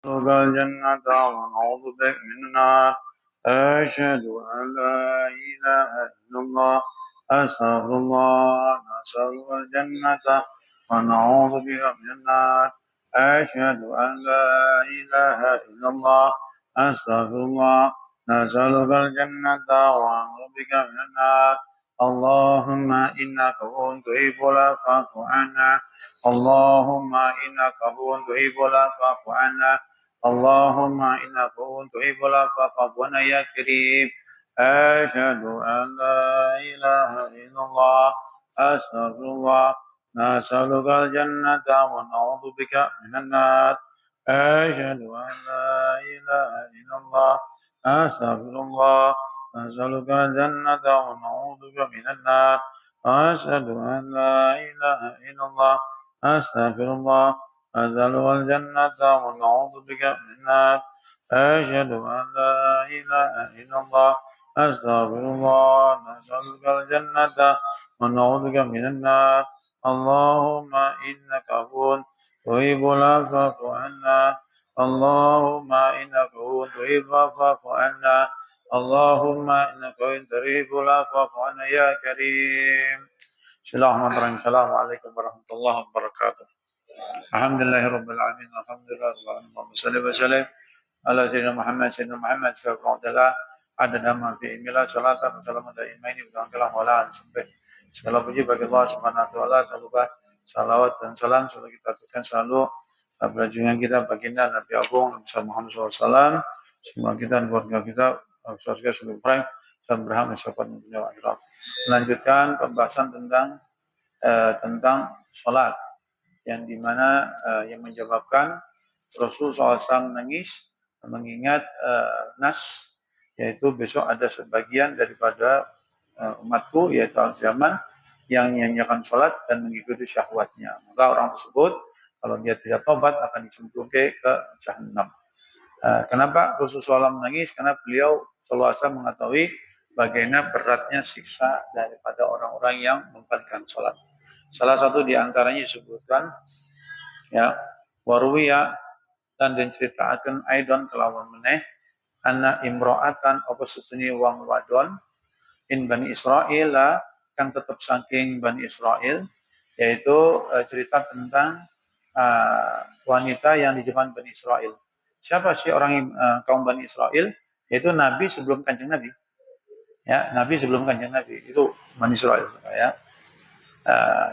نسألك الجنة ونعوذ بك من النار. أشهد أن لا إله إلا الله. أستغفر الله. نسألك الجنة ونعوذ بك من النار. أشهد أن لا إله إلا الله. أستغفر الله. نسألك الجنة ونعوذ بك من النار. اللهم إنك كنت تحب العفو فاعف عنا. اللهم إنك كنت تحب العفو فاعف عنا. اللهم إنك كنت تحب العفو فاعف عنا يا كريم. أشهد أن لا إله إلا الله. أستغفر الله. نسألك الجنة ونعوذ بك من النار. أشهد أن لا إله إلا الله. أستغفر الله. نسألك الجنة ونعوذ بك من النار. أشهد أن لا إله إلا الله. أستغفر الله. أسألك الجنة ونعوذ بك من النار. أشهد أن لا إله إلا الله. أستغفر الله. نسألك الجنة ونعوذ بك من النار. اللهم إنك عفو تحب العفو فاعف عنا. اللهم إنك عفو تحب العفو فاعف عنا. اللهم إنك تحب العفو فاعف عنا يا كريم. Bismillahirrahmanirrahim. Assalamualaikum warahmatullahi wabarakatuh. Alhamdulillahirabbil alamin. Alhamdulillahirabbil alamin. Allahumma shalli wa sallim ala sayyidina Muhammad sallallahu alaihi wasallam. Ada nama fi ilmillah salatan wa salamun daimaini wa kalam wala sampai. Segala puji bagi Allah Subhanahu wa taala, tak lupa salawat dan salam selalu kita berikan selalu kepada junjungan kita baginda Nabi Agung Muhammad SAW. Semua kita dan keluarga kita surga seluruh Ibrahim dan berhak mensyafat dunia akhirat. Melanjutkan pembahasan tentang sholat yang dimana yang menyebabkan Rasulullah SAW menangis mengingat nas, yaitu besok ada sebagian daripada umatku yaitu zaman yang menyanyiakan sholat dan mengikuti syahwatnya, maka orang tersebut kalau dia tidak tobat akan dicemplungkan ke jahanam. Kenapa Rasulullah SAW menangis? Karena beliau SAW mengetahui bagaimana beratnya siksa daripada orang-orang yang memperhatikan sholat. Salah satu di antaranya disebutkan ya waruwiya dan diceritakan aidon kelawan meneh anak imro'atan apa setuni wang wadon in Bani Israel lah kang tetap saking Bani Israel, yaitu cerita tentang wanita yang di zaman Bani Israel. Siapa sih orang kaum Bani Israel? Yaitu Nabi sebelum Kanjeng Nabi. Ya, Nabi sebelum Kanjeng Nabi itu Bani Israel ya.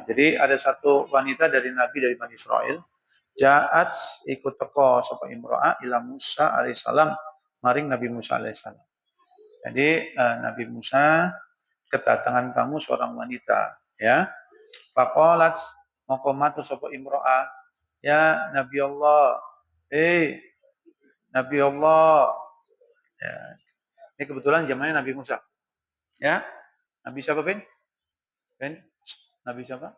Jadi ada satu wanita dari Nabi dari Bani Israel. Ja'at ikut teko sapa imro'ah ila Musa alaihissalam maring Nabi Musa alaihissalam. Jadi Nabi Musa kedatangan kamu seorang wanita ya. Faqalat maqamatu sapa imro'ah ya Nabi Allah. Nabi Allah. Ya. Ini kebetulan zamannya Nabi Musa. Ya. Nabi siapa, Ben? Nabi siapa?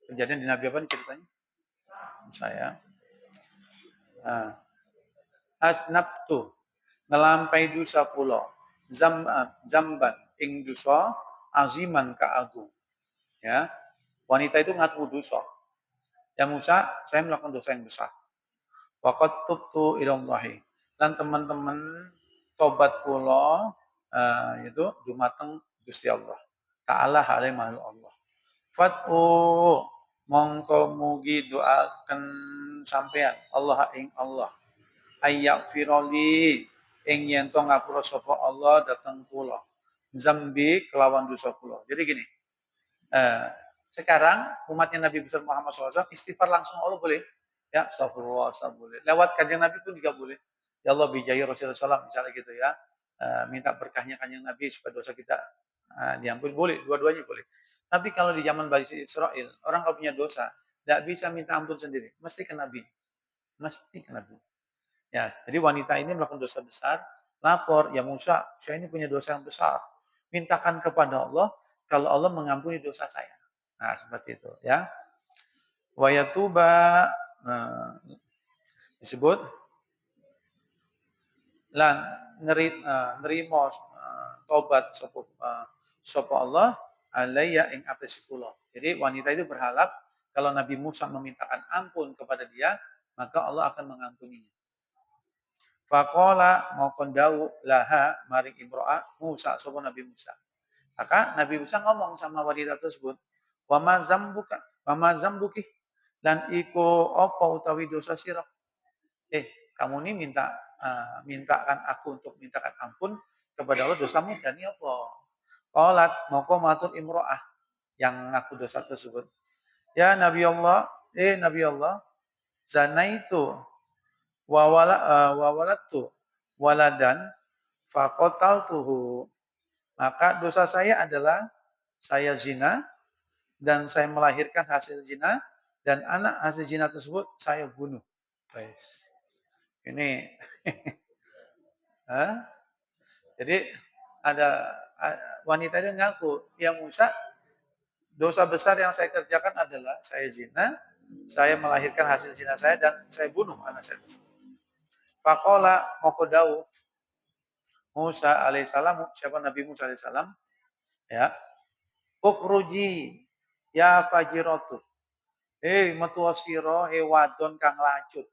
Kejadian di Nabi apa nih ceritanya? Musa ya. Asnabtu ngelampai dosa kula zamban ing dosa aziman ka agung. Ya. Wanita itu ngaku dosa. Ya Musa, saya melakukan dosa yang besar. Waqad tubtu ilallahi. Dan teman-teman tobat kula itu dumateng Gusti Allah. Ta'ala hale mahal Allah. Fat'u mongko mugi doaken sampean Allah ing Allah. Ayyak firoli ing yen to ngapura sapa Allah dateng kula. Zambi kelawan dosa kula. Jadi gini. Sekarang umatnya Nabi besar Muhammad SAW istighfar langsung Allah boleh. Ya, astagfirullah, boleh. Lewat kanjeng Nabi pun juga boleh. Ya Allah bijahi Rasulullah SAW misalnya gitu ya. Minta berkahnya kanjeng Nabi supaya dosa kita diampuni, boleh, dua-duanya boleh. Tapi kalau di zaman Bani Israel, orang kalau punya dosa, tidak bisa minta ampun sendiri, mesti ke Nabi. Mesti ke Nabi. Ya, jadi wanita ini melakukan dosa besar, lapor, ya Musa, saya ini punya dosa yang besar. Mintakan kepada Allah, kalau Allah mengampuni dosa saya. Nah, seperti itu ya. Wa yatuba disebut lan nerimo tobat sapa Allah alayya ing atase kula. Jadi wanita itu berharap kalau Nabi Musa memintakan ampun kepada dia, maka Allah akan mengampuninya. Faqala mongkon dawu laha maring imro'ah Musa sapa Nabi Musa. Maka Nabi Musa ngomong sama wanita tersebut, "Wa ma zambuka? Wa ma zambuki?" Dan iku apa utawi dosa sira? Kamu ini mintakan aku untuk mintakan ampun kepada Allah dosamu jane apa? Qalat moko matur imro'ah yang ngaku dosa tersebut. Ya Nabi Allah, Nabi Allah, zanaitu wa waladtu waladan faqataltuhu. Maka dosa saya adalah saya zina dan saya melahirkan hasil zina dan anak hasil zina tersebut saya bunuh. Guys. Ini jadi ada wanita ini ngaku, "Ya Musa, dosa besar yang saya kerjakan adalah saya zina, saya melahirkan hasil zina saya dan saya bunuh anak saya tersebut." Faqala maqdau Musa alaihissalam, siapa Nabi Musa alaihissalam, ya, "Ukhruji ya fajiratu." Metu sira wadon kang lacut.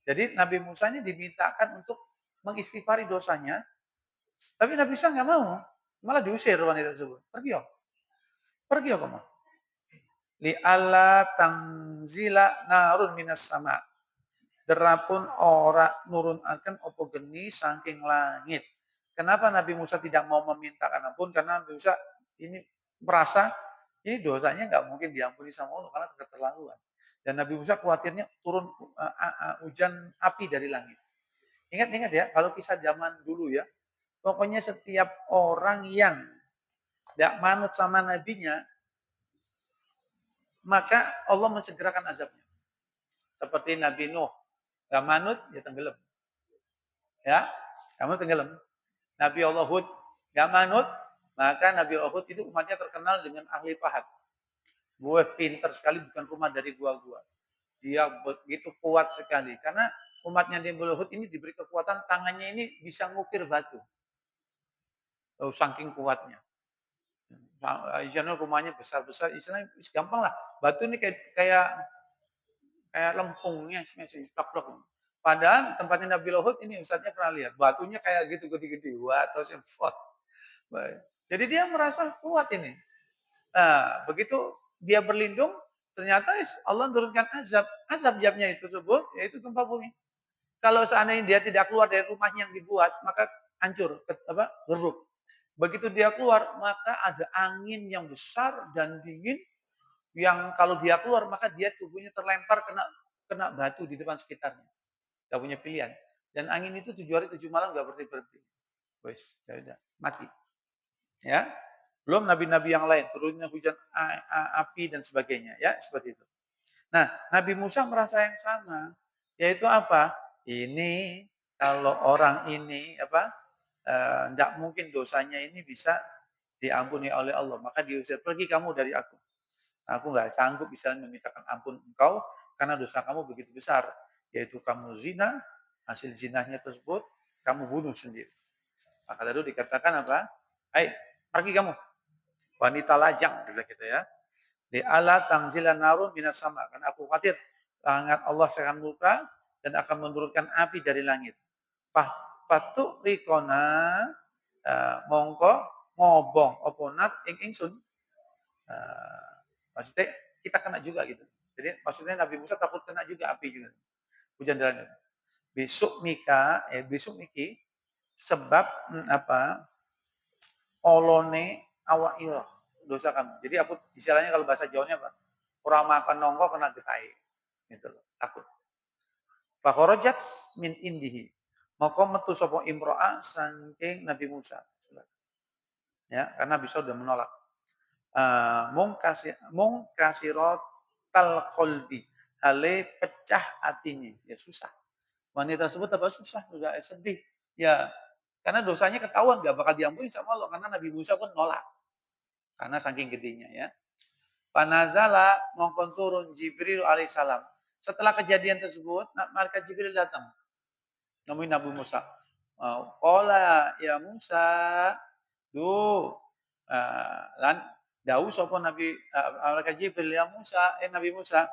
Jadi Nabi Musa ini dimintakan untuk mengistighfari dosanya, tapi Nabi Musa nggak mau, malah diusir wanita tersebut. Pergi ya kamu. Li alla tangzila narun minas sama. Derapun ora nurun akan opo geni saking langit. Kenapa Nabi Musa tidak mau memintakan ampun? Karena Nabi Musa ini merasa ini dosanya nggak mungkin diampuni sama Allah karena keterlaluan. Dan Nabi Musa khawatirnya turun hujan api dari langit. Ingat-ingat ya, kalau kisah zaman dulu ya, pokoknya setiap orang yang tidak manut sama nabinya, maka Allah mensegerakan azabnya. Seperti Nabi Nuh, gak manut, ya tenggelam. Ya, kamu tenggelam. Nabi Allah Hud, gak manut, maka Nabi Allah Hud itu umatnya terkenal dengan ahli pahat. Gue pinter sekali, bukan rumah dari gua-gua. Dia begitu kuat sekali. Karena umatnya Nabi Allah Hud ini diberi kekuatan, tangannya ini bisa ngukir batu. Saking kuatnya. Istilahnya rumahnya besar-besar, istilahnya gampang lah. Batu ini kayak lempungnya, plak-plak. Padahal tempatnya Nabi Lohud ini Ustaznya pernah lihat, batunya kayak gitu gede-gede. Wah, atau semprot. Jadi dia merasa kuat ini. Nah, begitu dia berlindung, ternyata Allah turunkan azab. Azab jabnya itu tersebut, yaitu gempa bumi. Kalau seandainya dia tidak keluar dari rumahnya yang dibuat, maka hancur, geruk. Begitu dia keluar, maka ada angin yang besar dan dingin yang kalau dia keluar maka dia tubuhnya terlempar kena batu di depan sekitarnya. Gak punya pilihan. Dan angin itu 7 hari 7 malam gak berhenti-berhenti. Wes, ya udah, mati. Ya. Belum nabi-nabi yang lain, turunnya hujan api dan sebagainya, ya, seperti itu. Nah, Nabi Musa merasa yang sama, yaitu apa? Ini kalau orang ini tidak mungkin dosanya ini bisa diampuni oleh Allah, maka diusir, pergi kamu dari aku. Aku nggak sanggup bisa memintakan ampun engkau karena dosa kamu begitu besar, yaitu kamu zina, hasil zinahnya tersebut kamu bunuh sendiri. Maka lalu dikatakan apa? Hai, pergi kamu. Wanita lajang, gitu ya. Di ala tangzilan narun minas sama. Karena aku khawatir sangat Allah akan murka dan akan menurunkan api dari langit. Fatu rikona mongko ngobong oponat ingsun. Maksudnya kita kena juga gitu. Jadi maksudnya Nabi Musa takut kena juga api juga. Hujan dari langit. Besok niki sebab olone awak ira dosa kamu. Jadi aku istilahnya kalau bahasa Jawanya apa? Orang makan nongko kena getai. Gitu loh. Takut. Fakharajat min indihi. Maka metu sapa imro'ah saking Nabi Musa. Ya, karena Nabi Musa sudah menolak. Mung kasirot tal kolbi. Hale pecah hatinya. Ya susah. Wanita tersebut apa susah? Juga sedih. Ya, karena dosanya ketahuan gak bakal diampuni sama Allah. Karena Nabi Musa pun nolak. Karena saking gedenya ya. Panazala mongkon turun Jibril alaihissalam. Setelah kejadian tersebut, malaikat Jibril datang. Nemuin Nabi Musa. Qala ya Musa, lan dawuh sapa Nabi malaikat Jibril ya Musa, Nabi Musa,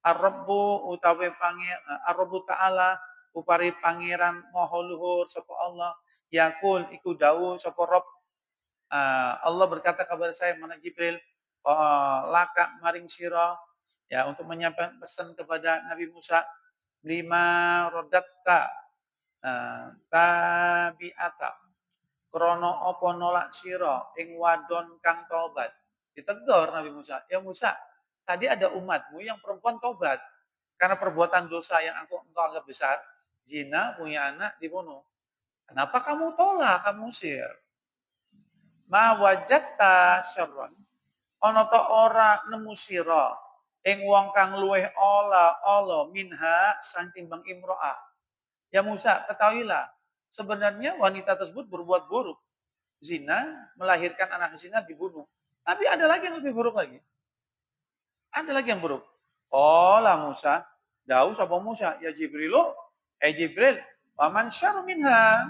Ar-Rabbu utawi pangeran Ar-Rabbu taala upari pangeran maha luhur sapa Allah yaqul iku dawuh sapa Rabb. Allah berkata kepada saya mana Jibril, laka maring sira ya untuk menyampaikan pesan kepada Nabi Musa, lima rodatka tabi'ata krana apa nolak sira ing wadon kang tobat. Ditegur Nabi Musa, "Ya Musa, tadi ada umatmu yang perempuan tobat karena perbuatan dosa yang engkau anggap besar, zina, punya anak, dibunuh. Kenapa kamu tolak, kamu usir? Ma wajadta syarran, ana ta ora nemu sira ing wong kang luweh ala minha saking bang imro'ah. Ya Musa, ketahuilah sebenarnya wanita tersebut berbuat buruk, zina, melahirkan anak zina, dibunuh. Tapi ada lagi yang lebih buruk lagi. Ada lagi yang buruk. Qala Musa, dawu sapa Musa, ya Jibrilu, Jibril, waman syarru minha.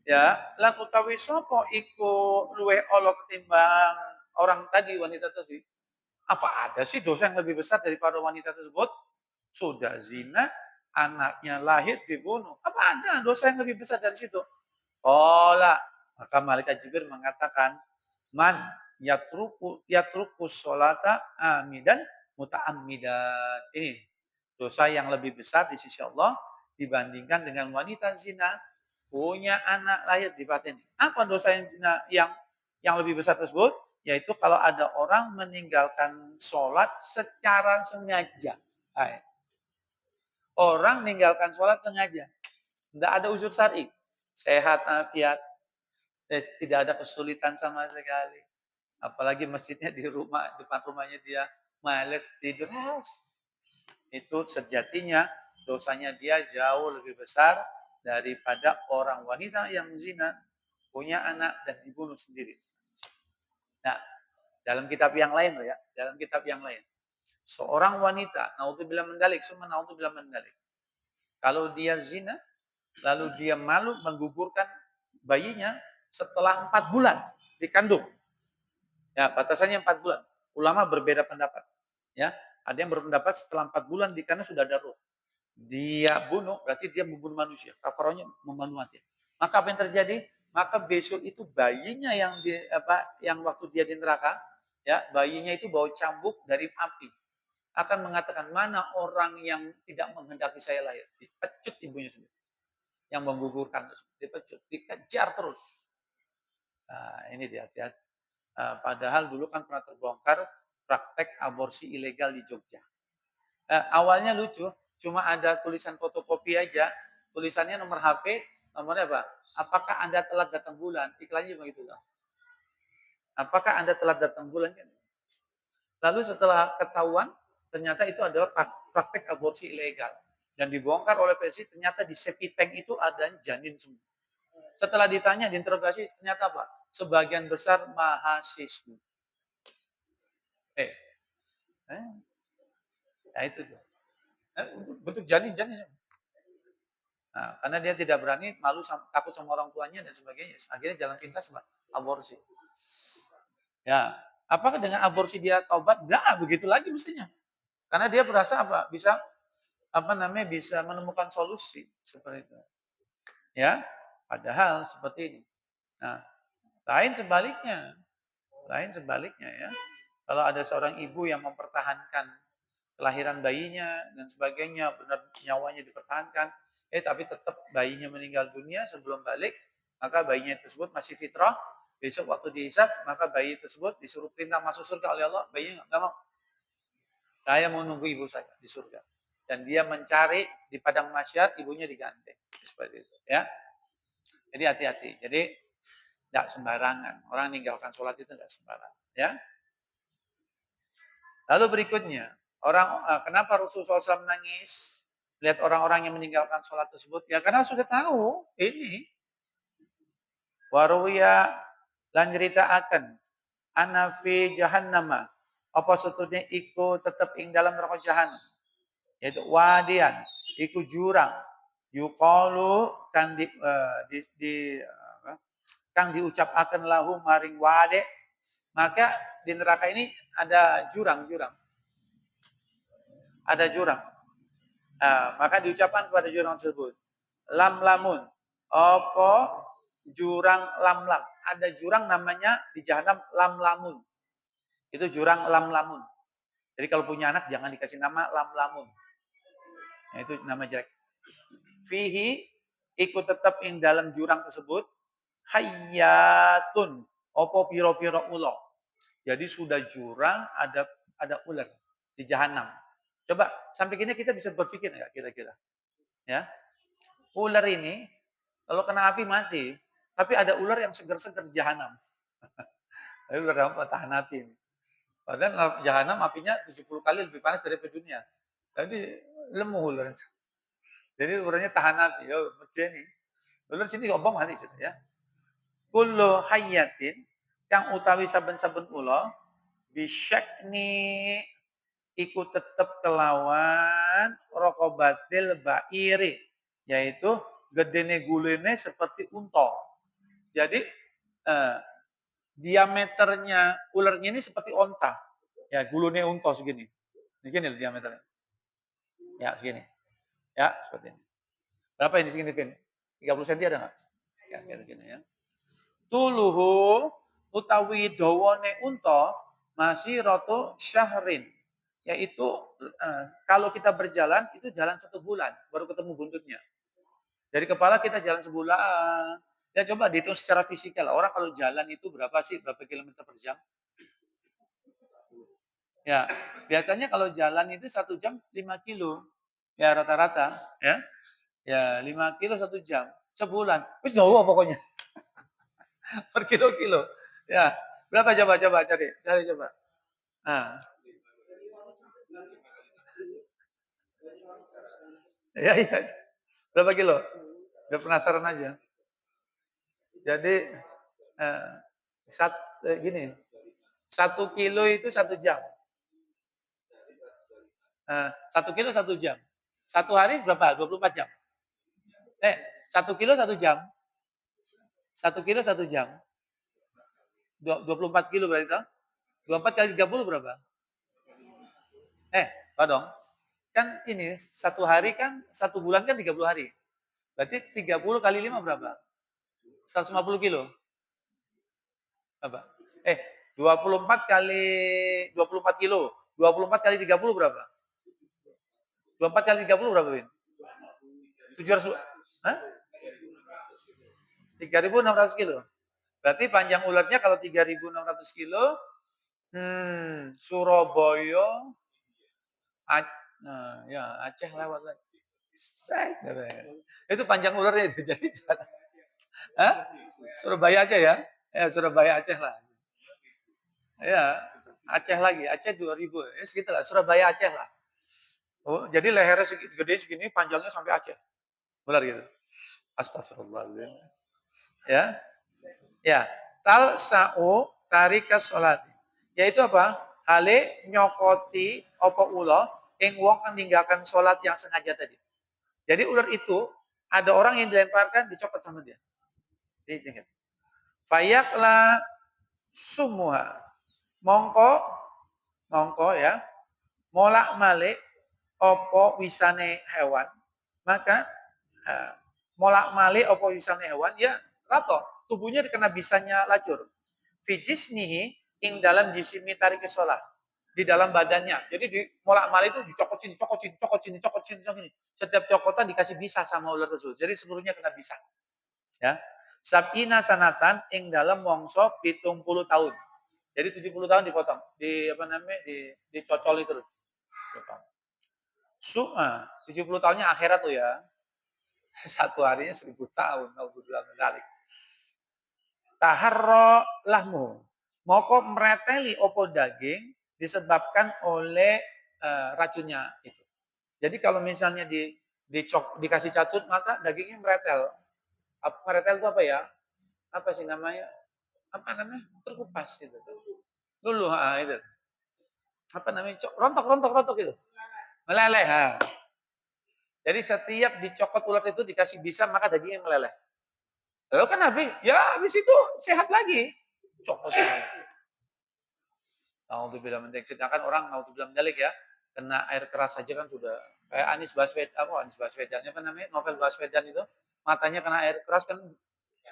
Ya, lan utawi sapa iku luweh ala ketimbang orang tadi, wanita tadi. Apa ada sih dosa yang lebih besar daripada wanita tersebut? Sudah zina, anaknya lahir dibunuh. Apa ada dosa yang lebih besar dari situ? Qala, maka malaikat Jibril mengatakan, man yatruku sholata amidan muta'ammidan. Ini dosa yang lebih besar di sisi Allah dibandingkan dengan wanita zina punya anak lahir di batin. Apa dosa yang zina yang lebih besar tersebut? Yaitu kalau ada orang meninggalkan sholat secara sengaja. Hai. Orang meninggalkan sholat sengaja. Tidak ada uzur syar'i. Sehat, afiat, tidak ada kesulitan sama sekali. Apalagi masjidnya di rumah, depan rumahnya dia males tidur. Itu sejatinya dosanya dia jauh lebih besar daripada orang wanita yang zina, punya anak dan dibunuh sendiri. Nah, dalam kitab yang lain ya, dalam kitab yang lain. Seorang wanita, naudzubillah mendalik, summa naudzubillah mendalik. Kalau dia zina, lalu dia malu menggugurkan bayinya setelah 4 bulan dikandung. Ya, batasannya 4 bulan. Ulama berbeda pendapat. Ya, ada yang berpendapat setelah 4 bulan dikandung sudah ada ruh. Dia bunuh, berarti dia membunuh manusia. Kafarahnya membunuh mati. Maka apa yang terjadi? Maka besok itu bayinya yang waktu dia di neraka, ya, bayinya itu bawa cambuk dari api. Akan mengatakan mana orang yang tidak menghendaki saya lahir. Dipecut ibunya sendiri. Yang menggugurkan dipecut, dikejar terus. Nah, ini dia. Padahal dulu kan pernah terbongkar praktek aborsi ilegal di Jogja. Awalnya lucu, cuma ada tulisan fotokopi aja, tulisannya nomor HP, nomornya apa? Apakah Anda telah datang bulan? Iklannya begitu kan. Apakah Anda telah datang bulan? Lalu setelah ketahuan, ternyata itu adalah praktek aborsi ilegal. Dan dibongkar oleh polisi, ternyata di septic tank itu ada janin semua. Setelah ditanya, diinterogasi, ternyata apa? Sebagian besar mahasiswa. Nah itu tuh. Bentuk janin-janin. Nah, karena dia tidak berani, malu, takut sama orang tuanya dan sebagainya. Akhirnya jalan pintas aborsi. Ya, apakah dengan aborsi dia taubat? Enggak, begitu lagi mestinya. Karena dia berasa apa? Bisa bisa menemukan solusi seperti itu. Ya, padahal seperti ini. Nah, lain sebaliknya. Lain sebaliknya ya. Kalau ada seorang ibu yang mempertahankan kelahiran bayinya dan sebagainya, benar nyawanya dipertahankan, tapi tetap bayinya meninggal dunia sebelum balik, maka bayinya tersebut masih fitrah, besok waktu dihisab, maka bayi tersebut disuruh perintah masuk surga oleh Allah, bayinya nggak mau. Saya mau nunggu ibu saya di surga. Dan dia mencari di padang mahsyar, ibunya diganti. Seperti itu ya. Jadi hati-hati. Jadi tidak sembarangan. Orang meninggalkan sholat itu tidak sembarangan. Ya. Lalu berikutnya, kenapa Rasulullah SAW menangis? Lihat orang-orang yang meninggalkan sholat tersebut. Ya karena sudah tahu ini. Waruya lan akan anafi jahannama. Apa setutnya iku tetap ing dalam neraka jahanam. Yaitu wadian, iku jurang. Yuqalu kang kang diucapaken lahu maring wade. Maka di neraka ini ada jurang-jurang. Ada jurang. Maka diucapkan kepada jurang tersebut. lam-lamun. Apa jurang lam-lam. Ada jurang namanya di Jahanam lam-lamun. Itu jurang lam-lamun. Jadi kalau punya anak jangan dikasih nama lam-lamun. Nah, itu nama jelek. Fihi ikut tetap ing dalam jurang tersebut hayatun. Opo piro-piro ulo. Jadi sudah jurang ada ular di Jahanam. Coba sampai kini kita bisa berpikir nggak kira-kira? Ya, ular ini kalau kena api mati, tapi ada ular yang seger-seger di Jahanam. Tapi ular apa tahan api ini. Padahal Jahanam apinya 70 kali lebih panas dari dunia. Jadi lemu ular. Jadi ularnya tahan api. Ya, ini. Ular sini obong mati ya. Kullu hayyatin yang utawi saben-saben ula bisyakni ikut tetep kelawan rokobatil bairi, yaitu gedene gulene seperti unta. Jadi diameternya ularnya ini seperti onta. Ya, gulune unta segini. Segini loh diameternya. Ya, segini. Ya, seperti ini. Berapa ini segini, Vin? 30 cm ada nggak? Ya, segini ya. Tuluhu utawi dawane unta masih roto syahrin, yaitu kalau kita berjalan itu jalan 1 bulan baru ketemu buntutnya. Dari kepala kita jalan sebulan. Ya coba dihitung secara fisikal. Orang kalau jalan itu berapa sih? Berapa kilometer per jam? Ya, biasanya kalau jalan itu 1 jam 5 kilo. Ya rata-rata, ya. Ya 5 kilo 1 jam. Sebulan. Wis jauh pokoknya. Per kilo-kilo. Ya, berapa coba cari coba. Nah. Ya, iya. Berapa kilo? Biar penasaran aja. Jadi gini, 1 kilo itu 1 jam. 1 kilo 1 jam. 1 hari berapa? 24 jam. 1 kilo 1 jam. 1 kilo 1 jam. 24 kilo berarti toh? 24 kali 30 berapa? Pak dong. Kan ini 1 hari kan 1 bulan kan 30 hari. Berarti 30 kali 5 berapa? 150 kilo. Apa? 24 kali 24 kilo. 24 kali 30 berapa? 24 kali 30 berapa, Win? 700. Hah? 3.600 kilo. Berarti panjang ularnya kalau 3.600 kilo, Surabaya, ya Aceh lewat lagi. Itu panjang ularnya itu. Jadi, Surabaya Aceh ya? Ya Surabaya Aceh lah. Ya Aceh lagi, Aceh 2000, ya segitu lah. Surabaya Aceh lah. Oh, jadi lehernya gede segini, panjangnya sampai Aceh. Ular gitu. Astagfirullahaladzim. Ya, ya. Tal sa'u tarika sholat. Yaitu apa? Hale nyokoti opo ulo ing wong kang ninggalkan sholat yang sengaja tadi. Jadi ular itu ada orang yang dilemparkan dicopot sama dia. Fayakla sumuha. Mongko ya. Molak malik opo wisane hewan. Maka molak malik opo wisane hewan ya rato. Tubuhnya dikena bisanya lacur. Fijismihi ing dalam jisimi tarik sholat. Di dalam badannya. Jadi di molak malik itu dicokot sini. Setiap cokotan dikasih bisa sama ular tersebut. Jadi seluruhnya kena bisa. Ya. Sabina sanatan ing dalam wongso 70 tahun. Jadi 70 tahun dipotong. Dicocoli terus. 70 tahunnya akhirat tuh ya. 1 harinya 1000 tahun. Taharro lahmu. Moko mereteli opo daging disebabkan oleh racunnya itu. Jadi kalau misalnya dikasih cacut maka dagingnya meretel. Meretel itu apa ya? Apa sih namanya? Terkupas gitu. Dulu itu. Apa namanya? Rontok gitu. Meleleh. Jadi setiap dicokot ular itu dikasih bisa maka dagingnya meleleh. Lalu kan habis itu sehat lagi. Cokot lagi. Naudzubillah min dzalik. Sedangkan orang naudzubillah min dzalik ya, kena air keras saja kan sudah Kayak Anies Baswedan, apa namanya, Novel Baswedan itu, matanya kena air keras kan,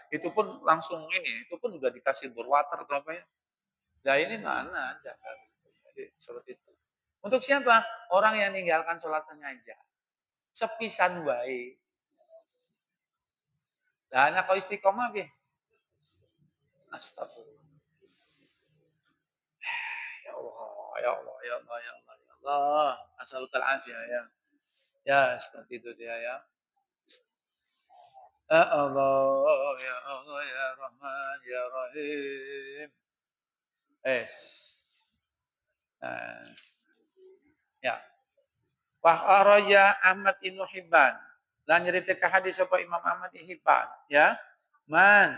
itu pun langsung ini, itu pun udah dikasih bor water atau apa ya. Nah ini mana ada. Jadi seperti itu. Untuk siapa? Orang yang meninggalkan sholat sengaja. Sepisan wae. Lah anak kau istiqomah piye? Astagfirullah. Ya Allah, ya Allah, ya Allah, ya Allah, ya Allah. Asalul afiyah ya. Ya, seperti itu dia ya. Ya Allah, ya Allah, ya Rahman, ya Rahim. Es. Nah, ya. Wa kharaja Ahmad Ibnu Hibban. Lan nyeritakan hadis sapa Imam Ahmad Ibnu Hibban, ya. Man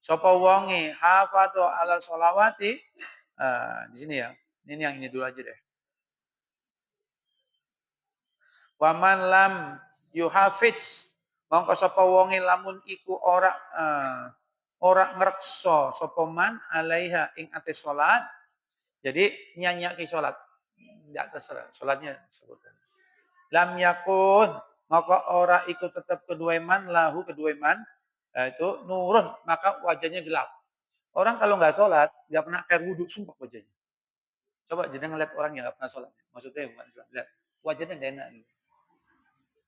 sapa wonge hafadho ala sholawati. Di sini ya. Ini yang ini dulu aja deh. Wa man lam yuhafiz mongko sapa wonge lamun iku ora ngrekso sapa man alaiha ing ate salat. Jadi nyanyaki salat. Enggak terserah salatnya sebutan. Lam yakun maka ora ikut tetap kedua iman lahu kedua iman itu nurun maka wajahnya gelap. Orang kalau nggak sholat nggak pernah air wudhu sumpah wajahnya. Coba jadi ngeliat orang yang nggak pernah sholat. Maksudnya bukan sholat. Lihat wajahnya nggak enak.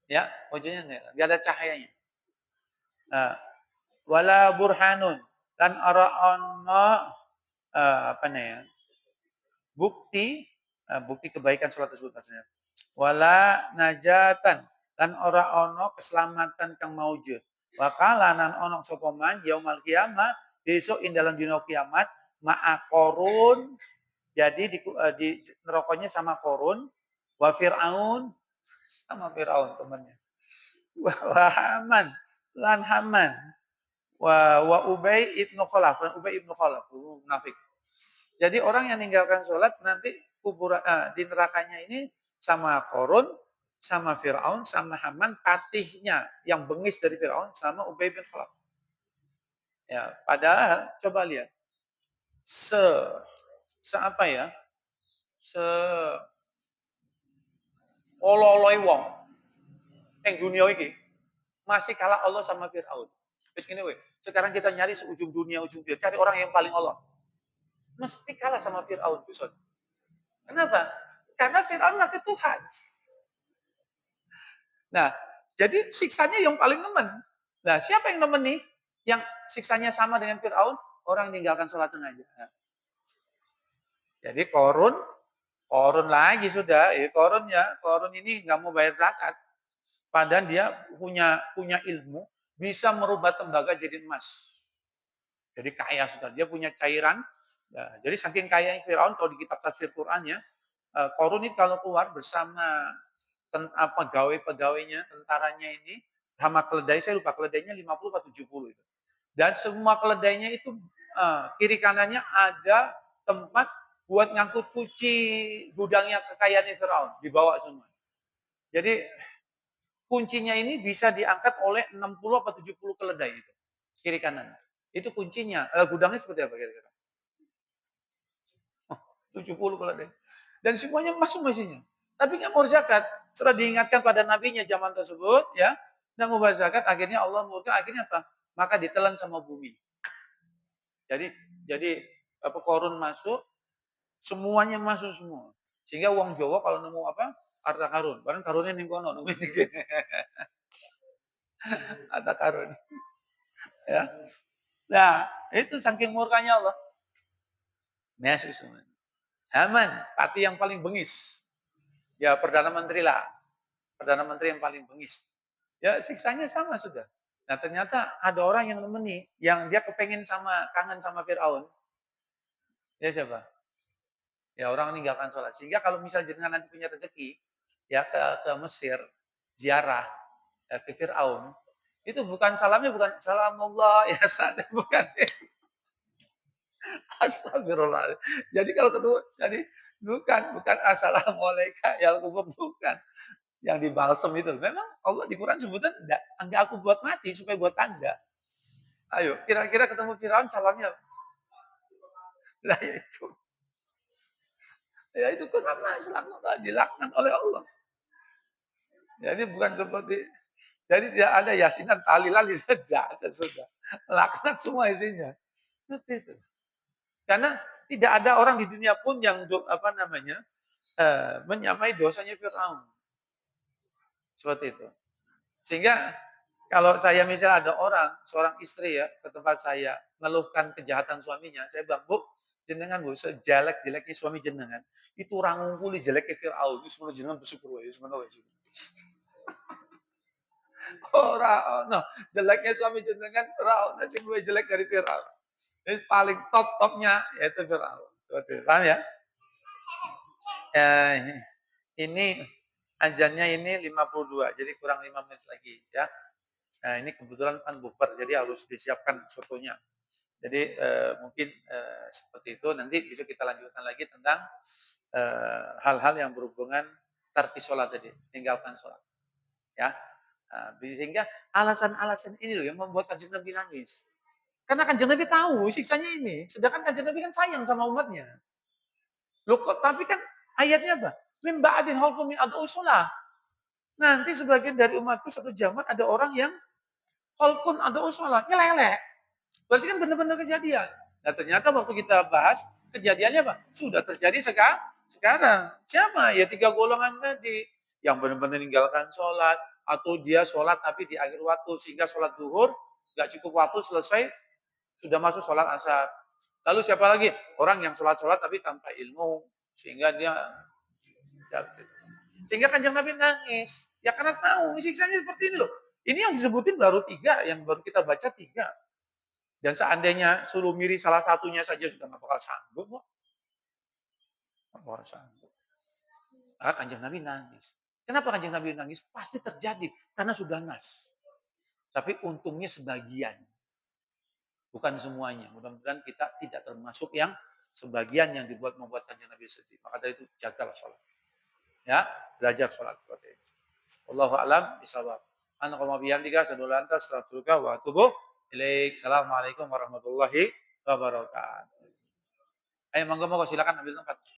Ya wajahnya nggak ada cahayanya. Nah, wala burhanun dan orang ono apa nih ya bukti kebaikan sholat tersebut maksudnya. Wala najatan dan ora ono keselamatan kang maujud. Wakala nan ono sapa man yaumal kiamah besok ing dalam dina kiamat ma'akorun jadi di neroknya sama korun wa fir'aun sama Firaun temannya. Wa Haman lan Haman wa Ubay ibnu Khalaf dan Ubay ibnu Khalaf munafik. Jadi orang yang meninggalkan sholat nanti di nerakanya ini sama Korun, sama Fir'aun, sama Haman, patihnya yang bengis dari Fir'aun, sama Ubay bin Khalaf. Ya, padahal coba lihat, se apa ya, se ololoi wong, yang dunia ini masih kalah Allah sama Fir'aun. Terus gini weh, sekarang kita nyari seujung dunia, ujung dia, cari orang yang paling Allah. Mesti kalah sama Fir'aun. Kenapa? Karena Fir'aun ngaku Tuhan. Nah, jadi siksanya yang paling nemen. Nah, siapa yang nemen nih? Yang siksanya sama dengan Fir'aun? Orang meninggalkan sholat sengaja. Nah, jadi korun lagi sudah. Korun ini nggak mau bayar zakat. Padahal dia punya ilmu, bisa merubah tembaga jadi emas. Jadi kaya sudah. Dia punya cairan. Ya, jadi saking kaya Fir'aun, kalau di kitab tafsir Qur'annya, Korun ini kalau keluar bersama pegawai-pegawainya, tentaranya ini, sama keledai, saya lupa keledainya 50 atau 70 itu. Dan semua keledainya itu kiri kanannya ada tempat buat ngangkut kunci gudangnya kekayaan Firaun, dibawa semua. Jadi kuncinya ini bisa diangkat oleh 60 atau 70 keledai itu, kiri kanan. Itu kuncinya. Gudangnya seperti apa kira-kira? 70 keledai. Dan semuanya masuk mesinnya. Tapi nggak mau zakat. Setelah diingatkan pada nabinya zaman tersebut, ya, nggak mau bayar zakat, akhirnya Allah murka, akhirnya apa? Maka ditelan sama bumi. Jadi apa korun masuk, semuanya masuk semua. Sehingga uang Jawa kalau nemu apa? Harta karun. Barang karunnya ning kono, nemu ini. Harta karun. Ya. Nah, itu saking murkanya Allah. Masuk semua. Haman, tapi yang paling bengis. Ya Perdana Menteri lah. Perdana Menteri yang paling bengis. Ya siksanya sama sudah. Nah ternyata ada orang yang nemeni, yang dia kepengen kangen sama Fir'aun. Ya siapa? Ya orang meninggalkan sholat. Sehingga kalau misalnya jenengan nanti punya rezeki, ya ke Mesir, ziarah, ya, ke Fir'aun, itu bukan salamnya, bukan salam Allah, ya sadar, bukan. Astagfirullah. Jadi kalau ketemu, jadi bukan assalamualaikum ya kubur, bukan. Yang dibalsem itu. Memang Allah di Quran sebutan enggak aku buat mati supaya buat tanda. Ayo, kira-kira ketemu Firaun salamnya. Lah ya itu. Ya itu kenapa dilaknat oleh Allah. Jadi bukan seperti jadi tidak ada yasinan, tahlilan, tidak ada sudah. Laknat semua isinya. Seperti itu. Karena tidak ada orang di dunia pun yang menyamai dosanya Firaun. Seperti itu. Sehingga kalau saya misal ada orang, seorang istri ya, ke tempat saya, ngeluhkan kejahatan suaminya, saya bilang, "Bu, jenengan Bu, sejelek-jeleknya suami jenengan, itu orang ngungkuli jeleknya Firaun, itu semono jenengan bersyukur wae, semono wae." Ora ono, jeleknya suami jenengan ora ono sing luwih jelek dari Firaun. Jadi paling top-topnya yaitu Firaun. Seperti itu, paham ya? Eh, ini azannya ini 52, jadi kurang 5 menit lagi ya. Nah, ini kebetulan kan bukber, jadi harus disiapkan sotonya. Jadi, mungkin, seperti itu, nanti bisa kita lanjutkan lagi tentang, hal-hal yang berhubungan tarki sholat tadi, tinggalkan sholat, ya. Sehingga alasan-alasan ini loh yang membuat Kanjeng Nabi nangis. Karena Kanjeng Nabi tahu siksanya ini, sedangkan Kanjeng Nabi kan sayang sama umatnya. Loh kok tapi kan ayatnya apa? "Min ba'din khalqum min ad'us shalah." Nanti sebagian dari umatku satu zaman ada orang yang khalqun ad'us shalah, nyelelek. Berarti kan benar-benar kejadian. Nah ternyata waktu kita bahas, kejadiannya apa? Sudah terjadi sekarang. Siapa? Ya 3 golongan tadi. Yang benar-benar meninggalkan sholat, atau dia sholat tapi di akhir waktu, sehingga sholat zuhur, nggak cukup waktu selesai, sudah masuk sholat asar. Lalu siapa lagi? Orang yang sholat-sholat tapi tanpa ilmu, sehingga dia jatuh. Sehingga Kanjeng Nabi nangis. Ya karena tahu siksanya seperti ini loh. Ini yang disebutin baru 3, yang baru kita baca 3. Dan seandainya suruh milih salah satunya saja sudah nggak bakal sanggup kok. Nggak bakal sanggup. Maka Kanjeng Nabi nangis. Kenapa Kanjeng Nabi nangis? Pasti terjadi karena sudah nas. Tapi untungnya sebagian, bukan semuanya. Mudah-mudahan kita tidak termasuk yang sebagian yang membuat Kanjeng Nabi sedih. Maka dari itu jagalah sholat. Ya, belajar sholat seperti itu. Wallahu a'lam bishawab. Anakumma bihamdika asyhadu an la ilaha illa anta astaghfiruka wa atubu ilaik. Assalamualaikum warahmatullahi wabarakatuh. Ayo monggo monggo silakan ambil tempat.